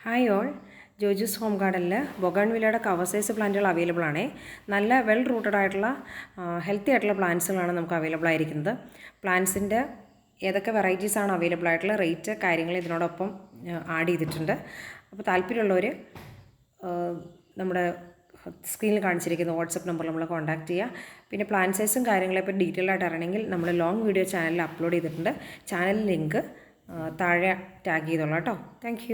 Hi all, ജോജൂസ് home ഗാർഡനിൽ ബൊഗൺവില്ലയുടെ cover size പ്ലാന്റുകൾ available ആണ്. നല്ല വെൽ റൂട്ടഡ് ആയിട്ടുള്ള ഹെൽത്തി ആയിട്ടുള്ള പ്ലാന്റ്സുകളാണ് നമുക്ക് അവൈലബിൾ ആയിരിക്കുന്നത്. പ്ലാന്റ്സിൻ്റെ ഏതൊക്കെ വെറൈറ്റീസ് ആണ് അവൈലബിൾ ആയിട്ടുള്ള റേറ്റ് കാര്യങ്ങൾ ഇതിനോടൊപ്പം ആഡ് ചെയ്തിട്ടുണ്ട്. അപ്പോൾ താല്പര്യമുള്ളവർ നമ്മുടെ സ്ക്രീനിൽ കാണിച്ചിരിക്കുന്ന വാട്സപ്പ് നമ്പറിൽ നമ്മൾ കോൺടാക്റ്റ് ചെയ്യുക. പിന്നെ പ്ലാന്റ് സൈസും കാര്യങ്ങളെപ്പറ്റി ഡീറ്റെയിൽ ആയിട്ട് അറിയണമെങ്കിൽ നമ്മൾ ലോങ് വീഡിയോ ചാനലിൽ അപ്ലോഡ് ചെയ്തിട്ടുണ്ട്. ചാനൽ ലിങ്ക് താഴെ ടാഗ് ചെയ്തോളാം കേട്ടോ. താങ്ക്